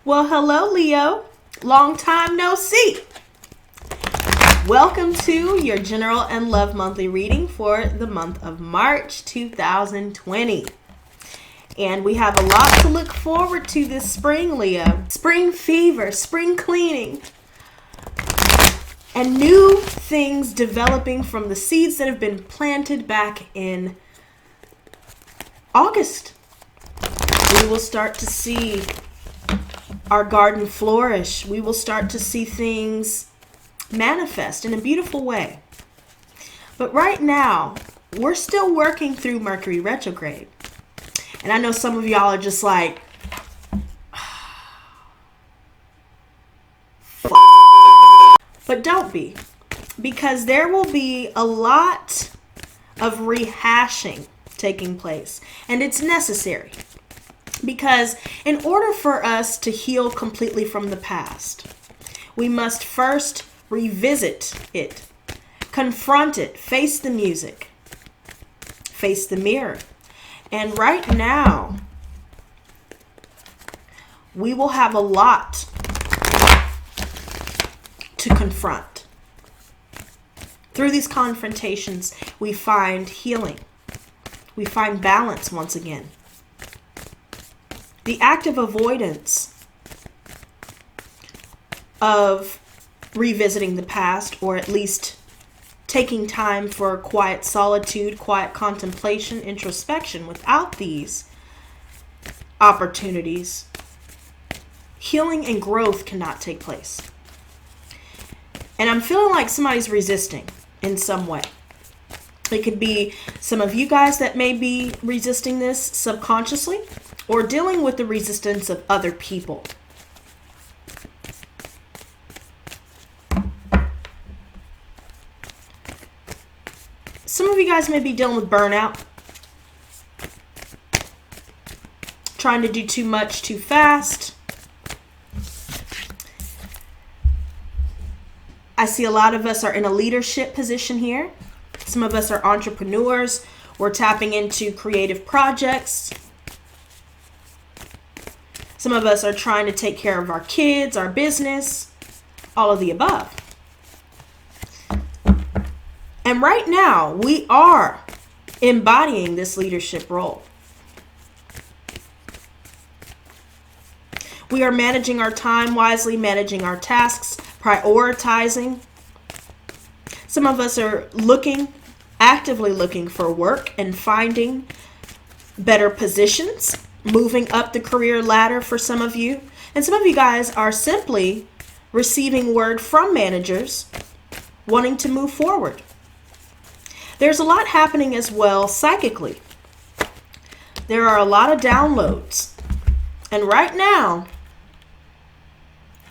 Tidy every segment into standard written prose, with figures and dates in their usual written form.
Well, hello, Leo. Long time no see. Welcome to your general and love monthly reading for the month of March 2020. And we have a lot to look forward to this spring, Leo. Spring fever, spring cleaning, and new things developing from the seeds that have been planted back in August. We will start to see our garden flourish. We will start to see things manifest in a beautiful way. But right now, we're still working through Mercury retrograde. And I know some of y'all are just like, but don't be, because there will be a lot of rehashing taking place, and it's necessary. Because in order for us to heal completely from the past, we must first revisit it, confront it, face the music, face the mirror. And right now, we will have a lot to confront. Through these confrontations, we find healing. We find balance once again. The active avoidance of revisiting the past, or at least taking time for quiet solitude, quiet contemplation, introspection, without these opportunities, healing and growth cannot take place. And I'm feeling like somebody's resisting in some way. It could be some of you guys that may be resisting this subconsciously, or dealing with the resistance of other people. Some of you guys may be dealing with burnout, trying to do too much too fast. I see a lot of us are in a leadership position here. Some of us are entrepreneurs. We're tapping into creative projects. Some of us are trying to take care of our kids, our business, all of the above. And right now, we are embodying this leadership role. We are managing our time wisely, managing our tasks, prioritizing. Some of us are actively looking for work and finding better positions, moving up the career ladder for some of you. And some of you guys are simply receiving word from managers wanting to move forward. There's a lot happening as well psychically. There are a lot of downloads. And right now,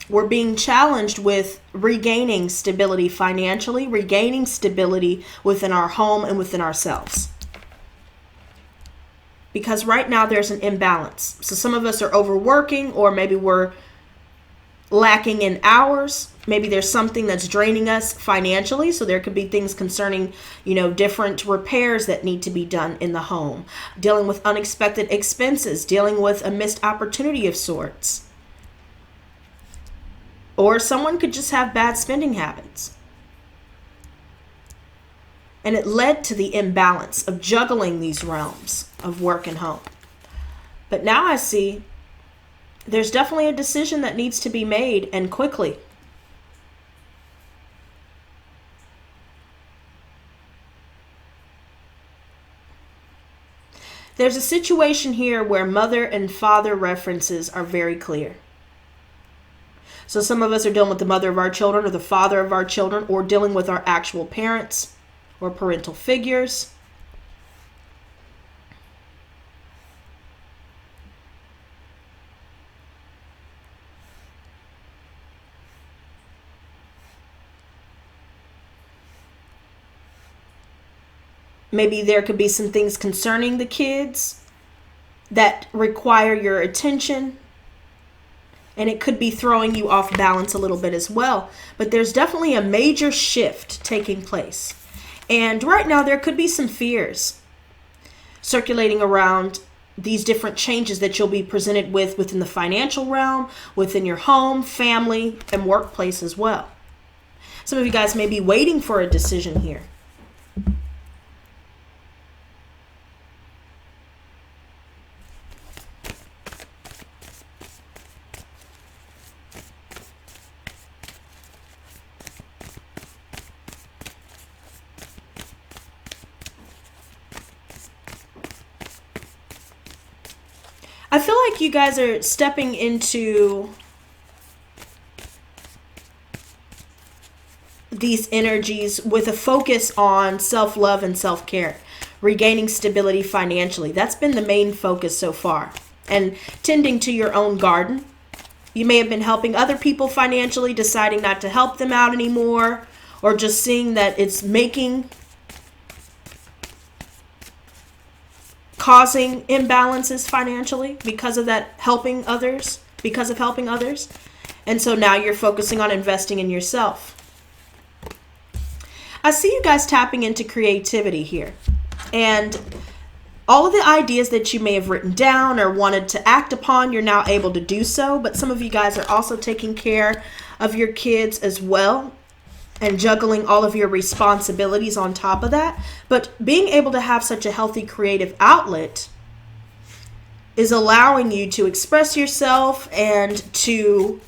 we're being challenged with regaining stability financially, regaining stability within our home and within ourselves. Because right now there's an imbalance. So some of us are overworking, or maybe we're lacking in hours. Maybe there's something that's draining us financially. So there could be things concerning, different repairs that need to be done in the home, dealing with unexpected expenses, dealing with a missed opportunity of sorts. Or someone could just have bad spending habits. And it led to the imbalance of juggling these realms of work and home. But now I see there's definitely a decision that needs to be made, and quickly. There's a situation here where mother and father references are very clear. So some of us are dealing with the mother of our children, or the father of our children, or dealing with our actual parents or parental figures. Maybe there could be some things concerning the kids that require your attention. And it could be throwing you off balance a little bit as well. But there's definitely a major shift taking place. And right now there could be some fears circulating around these different changes that you'll be presented with within the financial realm, within your home, family, and workplace as well. Some of you guys may be waiting for a decision here. I feel like you guys are stepping into these energies with a focus on self-love and self-care, regaining stability financially. That's been the main focus so far. And tending to your own garden. You may have been helping other people financially, deciding not to help them out anymore, or just seeing that it's causing imbalances financially because of that helping others, And so now you're focusing on investing in yourself. I see you guys tapping into creativity here. And all of the ideas that you may have written down or wanted to act upon, you're now able to do so. But some of you guys are also taking care of your kids as well, and juggling all of your responsibilities on top of that. But being able to have such a healthy creative outlet is allowing you to express yourself and to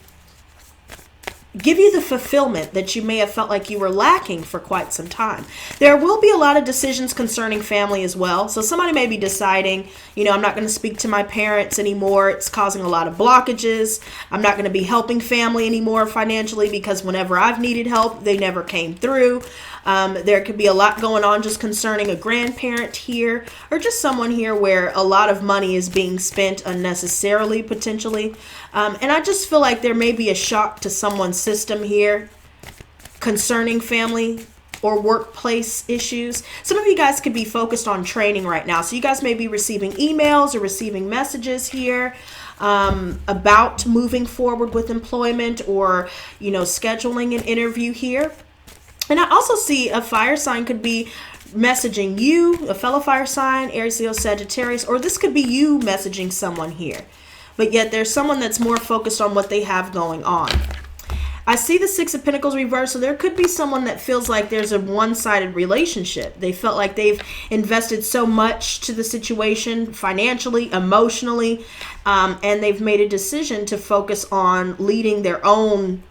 give you the fulfillment that you may have felt like you were lacking for quite some time. There will be a lot of decisions concerning family as well. So somebody may be deciding, I'm not going to speak to my parents anymore. It's causing a lot of blockages. I'm not going to be helping family anymore financially because whenever I've needed help, they never came through. There could be a lot going on just concerning a grandparent here, or just someone here where a lot of money is being spent unnecessarily, potentially. And I just feel like there may be a shock to someone's system here concerning family or workplace issues. Some of you guys could be focused on training right now. So you guys may be receiving emails or receiving messages here about moving forward with employment, or, scheduling an interview here. And I also see a fire sign could be messaging you, a fellow fire sign, Aries, Leo, Sagittarius, or this could be you messaging someone here. But yet there's someone that's more focused on what they have going on. I see the Six of Pentacles reversed, so there could be someone that feels like there's a one-sided relationship. They felt like they've invested so much to the situation financially, emotionally, and they've made a decision to focus on leading their own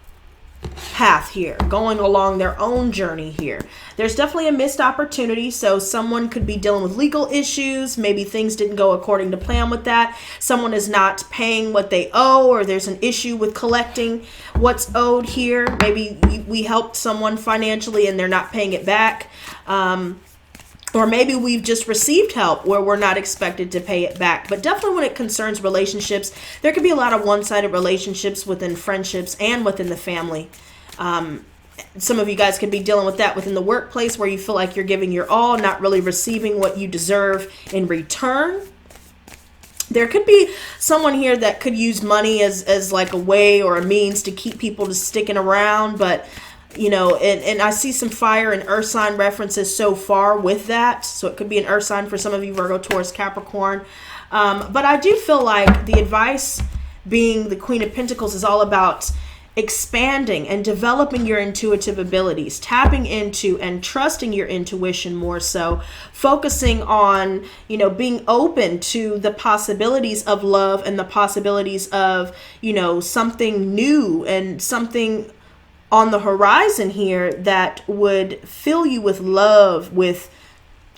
path here, going along their own journey here. There's definitely a missed opportunity. So someone could be dealing with legal issues. Maybe things didn't go according to plan with that. Someone is not paying what they owe, or there's an issue with collecting what's owed here. Maybe we helped someone financially and they're not paying it back. Or maybe we've just received help where we're not expected to pay it back. But definitely when it concerns relationships, there could be a lot of one-sided relationships within friendships and within the family. Some of you guys could be dealing with that within the workplace, where you feel like you're giving your all, not really receiving what you deserve in return. There could be someone here that could use money as like a way or a means to keep people to sticking around, but and I see some fire and earth sign references so far with that. So it could be an earth sign for some of you, Virgo, Taurus, Capricorn. But I do feel like the advice, being the Queen of Pentacles, is all about expanding and developing your intuitive abilities, tapping into and trusting your intuition more so, focusing on, being open to the possibilities of love and the possibilities of, something new and something on the horizon here that would fill you with love, with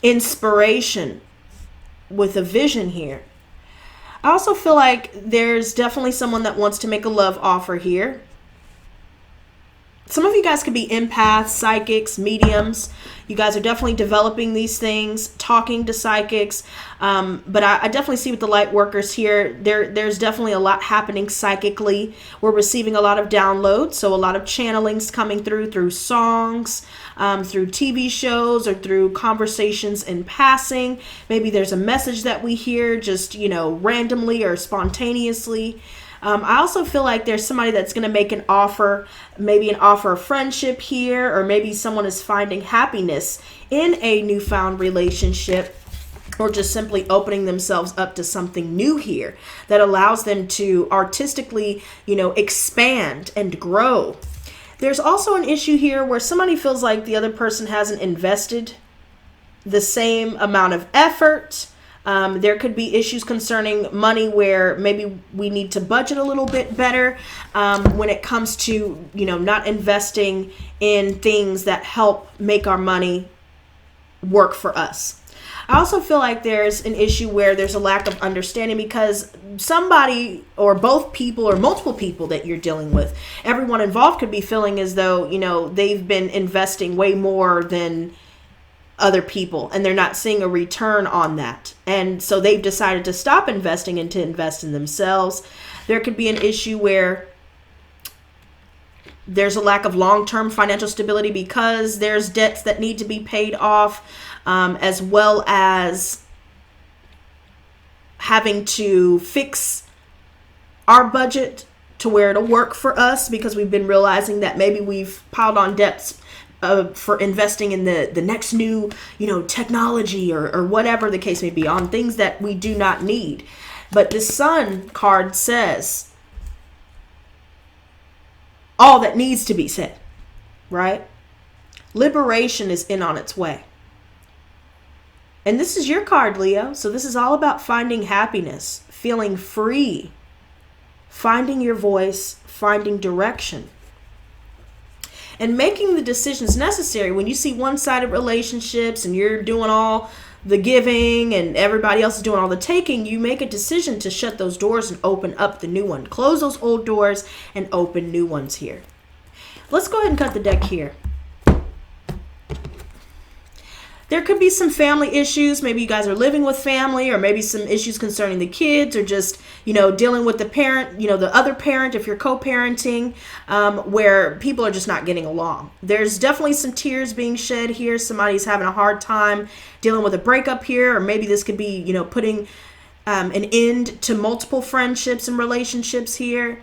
inspiration, with a vision here. I also feel like there's definitely someone that wants to make a love offer here. Some of you guys could be empaths, psychics, mediums. You guys are definitely developing these things, talking to psychics. But I definitely see with the light workers here, there's definitely a lot happening psychically. We're receiving a lot of downloads, so a lot of channelings coming through songs, through TV shows, or through conversations in passing. Maybe there's a message that we hear just, randomly or spontaneously. I also feel like there's somebody that's going to make an offer, maybe an offer of friendship here, or maybe someone is finding happiness in a newfound relationship. or just simply opening themselves up to something new here that allows them to artistically, expand and grow. There's also an issue here where somebody feels like the other person hasn't invested the same amount of effort. There could be issues concerning money where maybe we need to budget a little bit better when it comes to, not investing in things that help make our money work for us. I also feel like there's an issue where there's a lack of understanding because somebody or both people or multiple people that you're dealing with, everyone involved could be feeling as though, they've been investing way more than other people and they're not seeing a return on that. And so they've decided to stop investing and to invest in themselves. There could be an issue where there's a lack of long-term financial stability because there's debts that need to be paid off, as well as having to fix our budget to where it'll work for us because we've been realizing that maybe we've piled on debts for investing in the next new, technology or whatever the case may be, on things that we do not need. But the Sun card says all that needs to be said, right? Liberation is on its way. And this is your card, Leo. So this is all about finding happiness, feeling free, finding your voice, finding direction, and making the decisions necessary. When you see one-sided relationships and you're doing all the giving and everybody else is doing all the taking, you make a decision to shut those doors and open up the new one. Close those old doors and open new ones here. Let's go ahead and cut the deck here. There could be some family issues. Maybe you guys are living with family, or maybe some issues concerning the kids, or just, dealing with the parent, the other parent if you're co-parenting, where people are just not getting along. There's definitely some tears being shed here. Somebody's having a hard time dealing with a breakup here, or maybe this could be, putting an end to multiple friendships and relationships here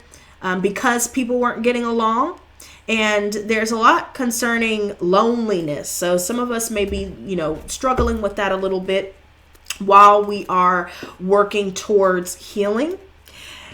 because people weren't getting along. And there's a lot concerning loneliness. So some of us may be, struggling with that a little bit while we are working towards healing.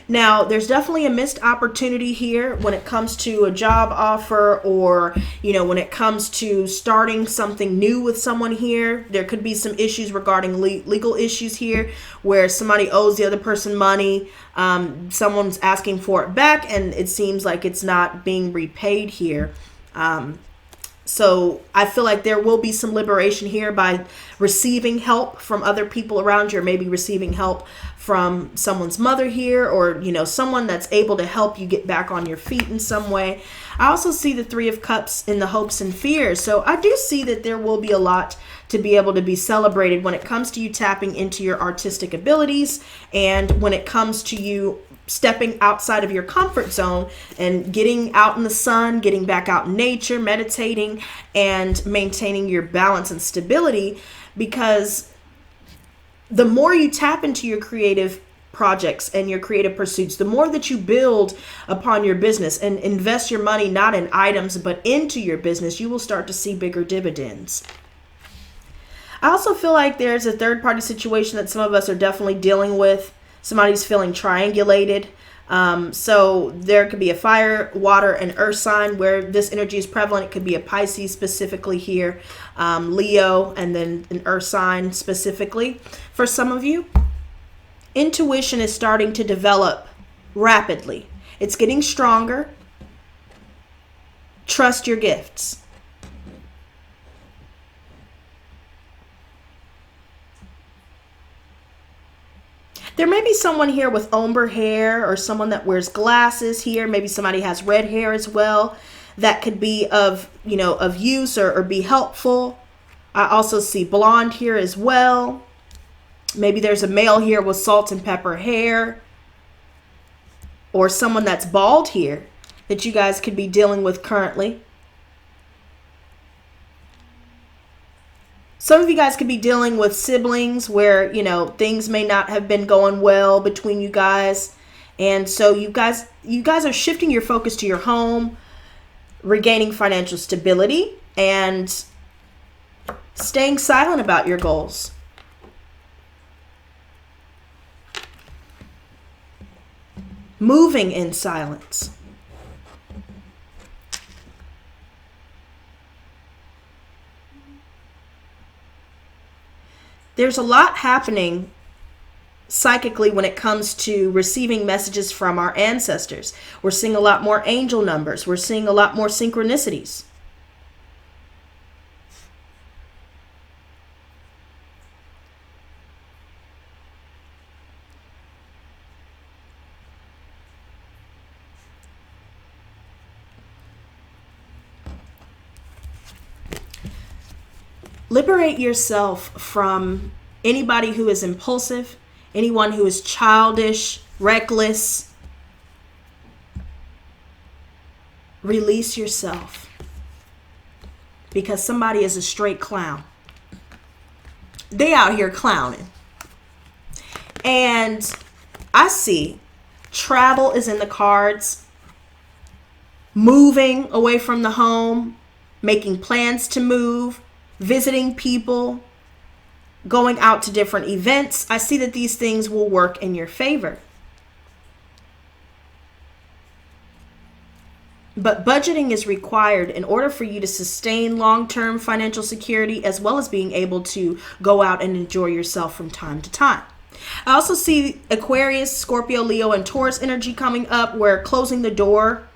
Now, there's definitely a missed opportunity here when it comes to a job offer, or, when it comes to starting something new with someone here. There could be some issues regarding legal issues here where somebody owes the other person money. Someone's asking for it back and it seems like it's not being repaid here. So I feel like there will be some liberation here by receiving help from other people around you, or maybe receiving help from someone's mother here, or, someone that's able to help you get back on your feet in some way. I also see the Three of Cups in the hopes and fears. So I do see that there will be a lot to be able to be celebrated when it comes to you tapping into your artistic abilities, and when it comes to you stepping outside of your comfort zone and getting out in the sun, getting back out in nature, meditating, and maintaining your balance and stability. Because the more you tap into your creative projects and your creative pursuits, the more that you build upon your business and invest your money not in items but into your business, you will start to see bigger dividends. I also feel like there's a third party situation that some of us are definitely dealing with. Somebody's feeling triangulated. So there could be a fire, water, and earth sign where this energy is prevalent. It could be a Pisces specifically here, Leo, and then an earth sign specifically. For some of you, intuition is starting to develop rapidly. It's getting stronger. Trust your gifts. There may be someone here with ombre hair, or someone that wears glasses here. Maybe somebody has red hair as well. That could be of use or be helpful. I also see blonde here as well. Maybe there's a male here with salt and pepper hair, or someone that's bald here that you guys could be dealing with currently. Some of you guys could be dealing with siblings where, things may not have been going well between you guys. And so you guys are shifting your focus to your home, regaining financial stability, and staying silent about your goals. moving in silence. There's a lot happening psychically when it comes to receiving messages from our ancestors. We're seeing a lot more angel numbers. We're seeing a lot more synchronicities. Liberate yourself from anybody who is impulsive, anyone who is childish, reckless. Release yourself, because somebody is a straight clown. They out here clowning. And I see travel is in the cards, moving away from the home, making plans to move, visiting people, going out to different events. I see that these things will work in your favor. But budgeting is required in order for you to sustain long-term financial security, as well as being able to go out and enjoy yourself from time to time. I also see Aquarius, Scorpio, Leo, and Taurus energy coming up, where closing the door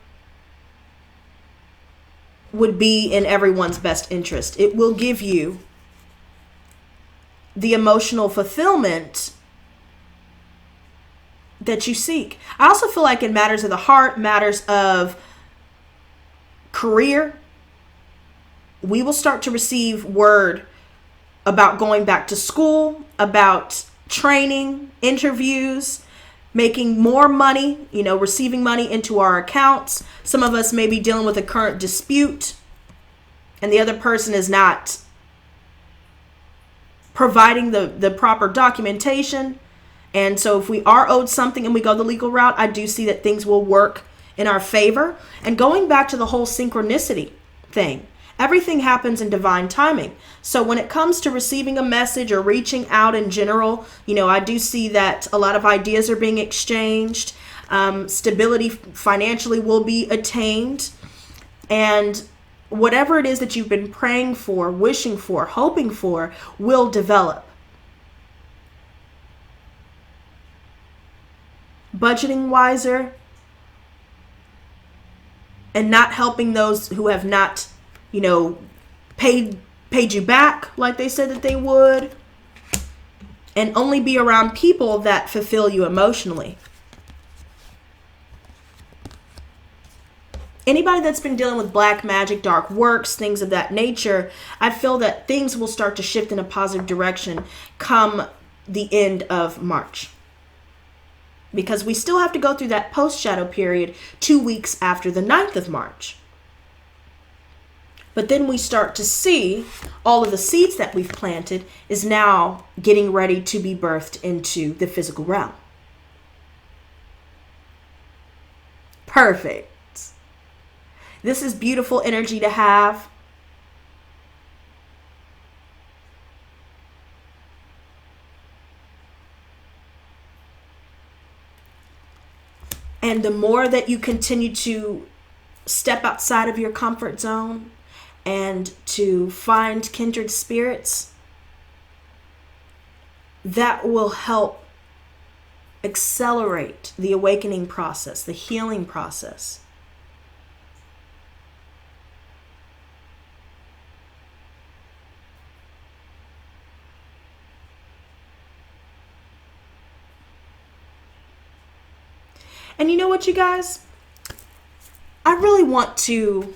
would be in everyone's best interest. It will give you the emotional fulfillment that you seek. I also feel like in matters of the heart, matters of career, we will start to receive word about going back to school, about training, interviews, making more money, receiving money into our accounts. Some of us may be dealing with a current dispute and the other person is not providing the proper documentation. And so if we are owed something and we go the legal route, I do see that things will work in our favor. And going back to the whole synchronicity thing, everything happens in divine timing. So when it comes to receiving a message or reaching out in general, I do see that a lot of ideas are being exchanged. Stability financially will be attained. And whatever it is that you've been praying for, wishing for, hoping for, will develop. Budgeting wiser and not helping those who have not paid you back like they said that they would, and only be around people that fulfill you emotionally. Anybody that's been dealing with black magic, dark works, things of that nature, I feel that things will start to shift in a positive direction come the end of March. Because we still have to go through that post-shadow period 2 weeks after the 9th of March. But then we start to see all of the seeds that we've planted is now getting ready to be birthed into the physical realm. Perfect. This is beautiful energy to have. And the more that you continue to step outside of your comfort zone and to find kindred spirits, that will help accelerate the awakening process, the healing process. And you know what, you guys? I really want to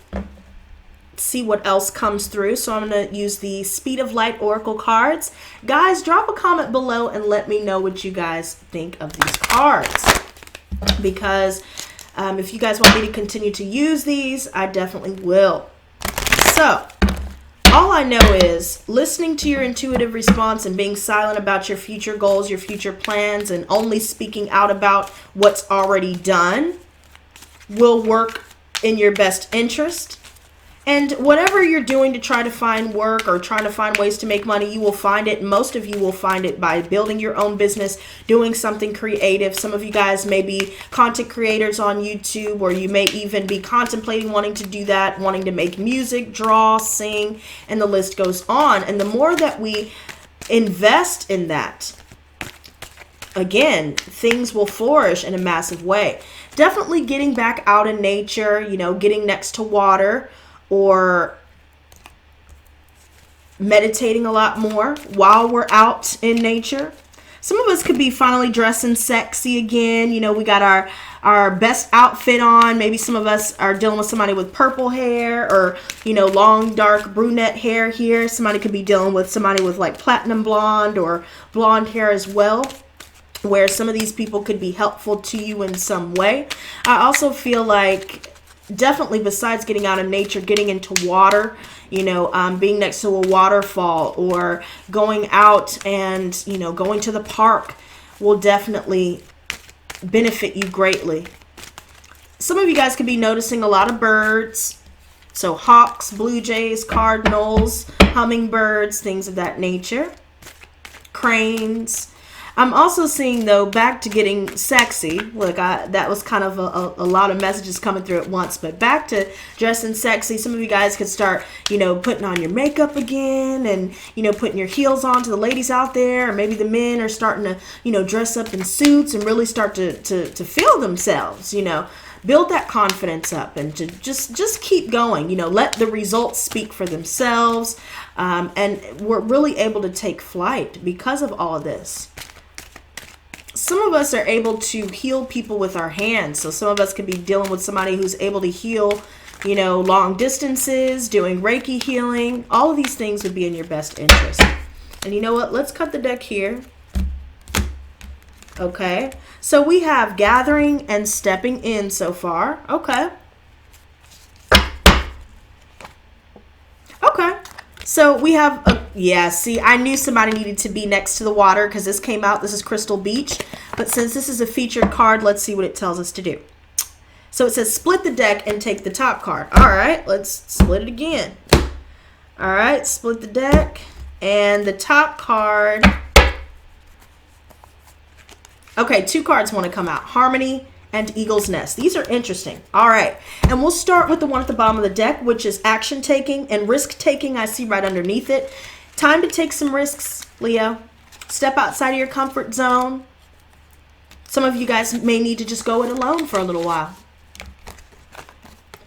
see what else comes through. So I'm going to use the Speed of Light Oracle cards. Guys, drop a comment below and let me know what you guys think of these cards. Because if you guys want me to continue to use these, I definitely will. So all I know is listening to your intuitive response and being silent about your future goals, your future plans, and only speaking out about what's already done will work in your best interest. And whatever you're doing to try to find work or trying to find ways to make money, you will find it. Most of you will find it by building your own business, doing something creative. Some of you guys may be content creators on YouTube, or you may even be contemplating wanting to do that, wanting to make music, draw, sing, and the list goes on. And the more that we invest in that, again, things will flourish in a massive way. Definitely getting back out in nature, you know, getting next to water, or meditating a lot more while we're out in nature. Some of us could be finally dressing sexy again. You know, we got our best outfit on. Maybe some of us are dealing with somebody with purple hair, or, you know, long, dark brunette hair here. Somebody could be dealing with somebody with like platinum blonde or blonde hair as well, where some of these people could be helpful to you in some way. I also feel like definitely, besides getting out in nature, getting into water, you know, being next to a waterfall, or going out and, you know, going to the park will definitely benefit you greatly. Some of you guys could be noticing a lot of birds. So hawks, blue jays, cardinals, hummingbirds, things of that nature. Cranes. I'm also seeing, though, back to getting sexy. Look, that was kind of a lot of messages coming through at once. But back to dressing sexy. Some of you guys could start, you know, putting on your makeup again, and, you know, putting your heels on, to the ladies out there. Or maybe the men are starting to, you know, dress up in suits and really start to feel themselves, you know. Build that confidence up, and to just keep going. You know, let the results speak for themselves. And we're really able to take flight because of all of this. Some of us are able to heal people with our hands. So some of us could be dealing with somebody who's able to heal, you know, long distances, doing Reiki healing. All of these things would be in your best interest. And you know what? Let's cut the deck here. Okay. So we have gathering and stepping in so far. Okay. Okay. So we have, yeah, see, I knew somebody needed to be next to the water because this came out. This is Crystal Beach. But since this is a featured card, let's see what it tells us to do. So it says split the deck and take the top card. All right, let's split it again. All right, split the deck. And the top card. Okay, two cards want to come out. Harmony and Eagle's Nest. These are interesting. All right. And we'll start with the one at the bottom of the deck, which is action taking and risk taking. I see right underneath it. Time to take some risks, Leo. Step outside of your comfort zone. Some of you guys may need to just go it alone for a little while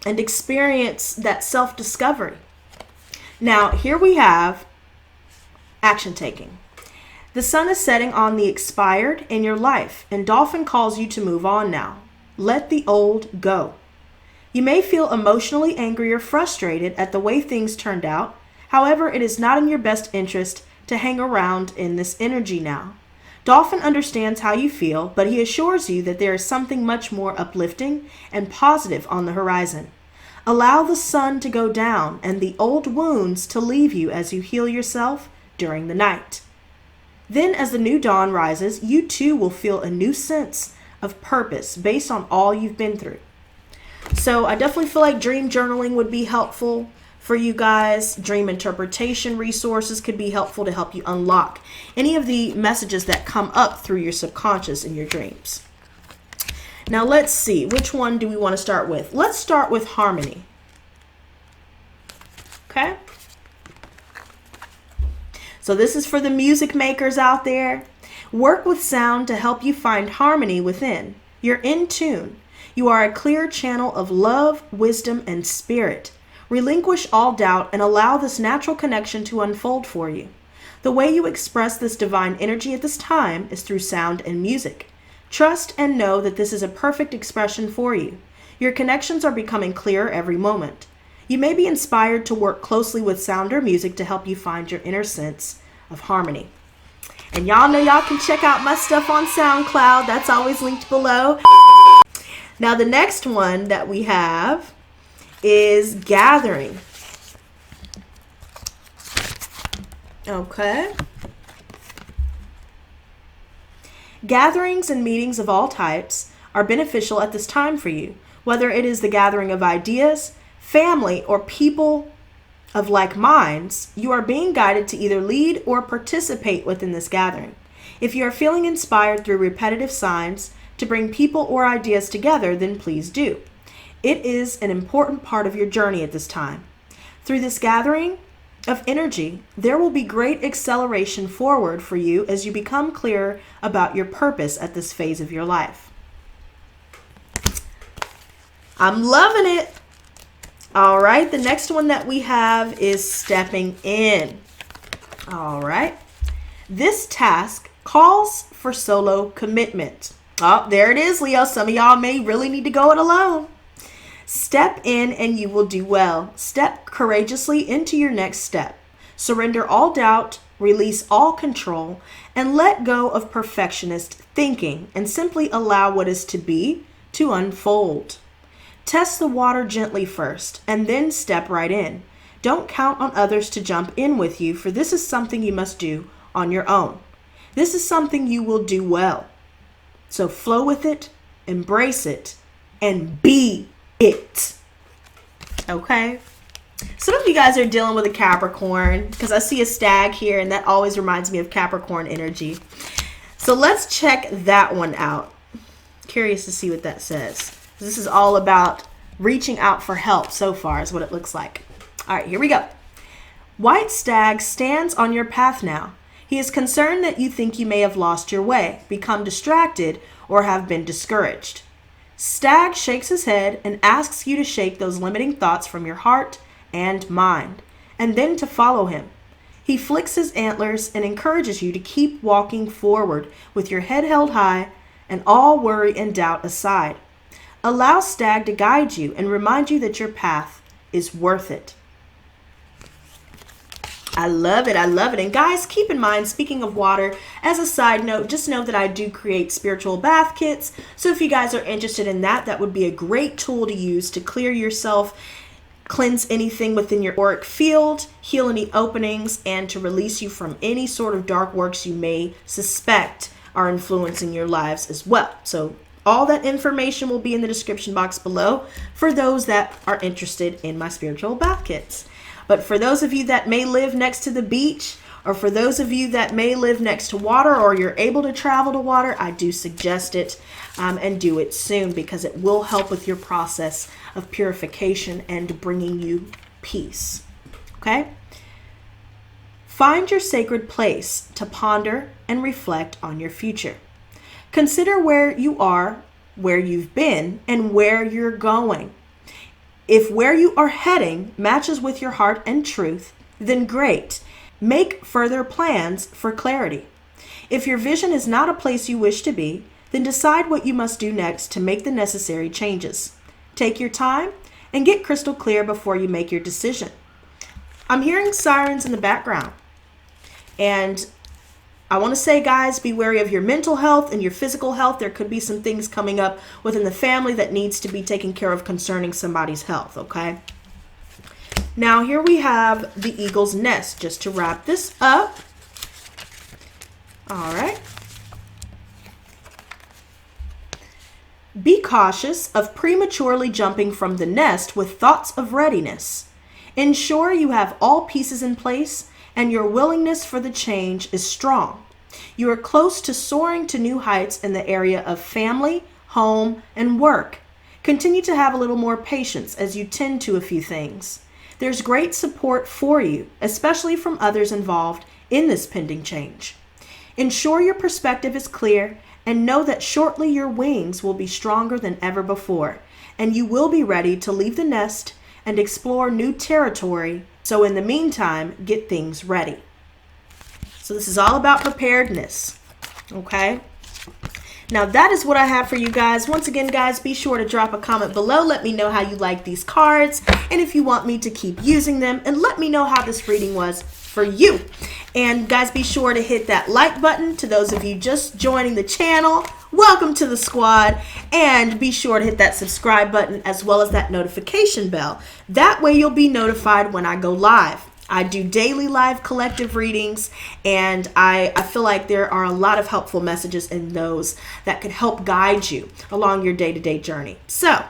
and experience that self-discovery. Now, here we have action taking. The sun is setting on the expired in your life, and Dolphin calls you to move on now. Let the old go. You may feel emotionally angry or frustrated at the way things turned out. However, it is not in your best interest to hang around in this energy now. Dolphin understands how you feel, but he assures you that there is something much more uplifting and positive on the horizon. Allow the sun to go down and the old wounds to leave you as you heal yourself during the night. Then, as the new dawn rises, you too will feel a new sense of purpose based on all you've been through. So I definitely feel like dream journaling would be helpful for you guys. Dream interpretation resources could be helpful to help you unlock any of the messages that come up through your subconscious in your dreams. Now let's see, which one do we want to start with? Let's start with harmony. Okay? So this is for the music makers out there. Work with sound to help you find harmony within. You're in tune. You are a clear channel of love, wisdom, and spirit. Relinquish all doubt and allow this natural connection to unfold for you. The way you express this divine energy at this time is through sound and music. Trust and know that this is a perfect expression for you. Your connections are becoming clearer every moment. You may be inspired to work closely with sound or music to help you find your inner sense of harmony. And y'all know y'all can check out my stuff on SoundCloud. That's always linked below. Now the next one that we have is gathering. Okay. Gatherings and meetings of all types are beneficial at this time for you, whether it is the gathering of ideas, family, or people of like minds, you are being guided to either lead or participate within this gathering. If you are feeling inspired through repetitive signs to bring people or ideas together, then please do. It is an important part of your journey at this time. Through this gathering of energy, there will be great acceleration forward for you as you become clearer about your purpose at this phase of your life. I'm loving it. All right, the next one that we have is stepping in. All right. This task calls for solo commitment. Oh, there it is, Leo. Some of y'all may really need to go it alone. Step in and you will do well. Step courageously into your next step. Surrender all doubt, release all control, and let go of perfectionist thinking and simply allow what is to be to unfold. Test the water gently first and then step right in. Don't count on others to jump in with you, for this is something you must do on your own. This is something you will do well. So flow with it, embrace it, and be it. Okay? Some of you guys are dealing with a Capricorn because I see a stag here and that always reminds me of Capricorn energy. So let's check that one out. Curious to see what that says. This is all about reaching out for help so far is what it looks like. All right, here we go. White stag stands on your path now. He is concerned that you think you may have lost your way, become distracted, or have been discouraged. Stag shakes his head and asks you to shake those limiting thoughts from your heart and mind, and then to follow him. He flicks his antlers and encourages you to keep walking forward with your head held high and all worry and doubt aside. Allow Stag to guide you and remind you that your path is worth it. I love it. I love it. And guys, keep in mind, speaking of water, as a side note, just know that I do create spiritual bath kits. So if you guys are interested in that, that would be a great tool to use to clear yourself, cleanse anything within your auric field, heal any openings, and to release you from any sort of dark works you may suspect are influencing your lives as well. So all that information will be in the description box below for those that are interested in my spiritual bath kits. But for those of you that may live next to the beach, or for those of you that may live next to water, or you're able to travel to water, I do suggest it and do it soon because it will help with your process of purification and bringing you peace. Okay? Find your sacred place to ponder and reflect on your future. Consider where you are, where you've been, and where you're going. If where you are heading matches with your heart and truth, then great. Make further plans for clarity. If your vision is not a place you wish to be, then decide what you must do next to make the necessary changes. Take your time and get crystal clear before you make your decision. I'm hearing sirens in the background. And I want to say, guys, be wary of your mental health and your physical health. There could be some things coming up within the family that needs to be taken care of concerning somebody's health, okay? Now, here we have the eagle's nest, just to wrap this up. All right. Be cautious of prematurely jumping from the nest with thoughts of readiness. Ensure you have all pieces in place and your willingness for the change is strong. You are close to soaring to new heights in the area of family, home, and work. Continue to have a little more patience as you tend to a few things. There's great support for you, especially from others involved in this pending change. Ensure your perspective is clear and know that shortly your wings will be stronger than ever before, and you will be ready to leave the nest and explore new territory. So in the meantime, get things ready. So this is all about preparedness, okay? Now that is what I have for you guys. Once again, guys, be sure to drop a comment below. Let me know how you like these cards and if you want me to keep using them, and let me know how this reading was for you. And guys, be sure to hit that like button. To those of you just joining the channel, welcome to the squad. And be sure to hit that subscribe button as well as that notification bell. That way you'll be notified when I go live. I do daily live collective readings, and I feel like there are a lot of helpful messages in those that could help guide you along your day-to-day journey. So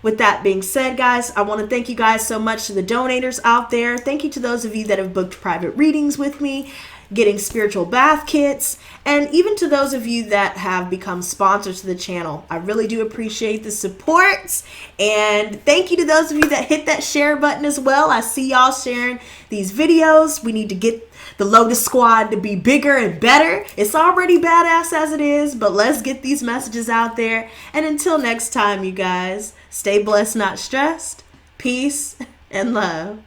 With that being said, guys, I want to thank you guys so much to the donators out there. Thank you to those of you that have booked private readings with me, getting spiritual bath kits, and even to those of you that have become sponsors to the channel. I really do appreciate the support, and thank you to those of you that hit that share button as well. I see y'all sharing these videos. We need to get the Lotus Squad to be bigger and better. It's already badass as it is, but let's get these messages out there. And until next time, you guys, stay blessed, not stressed. Peace and love.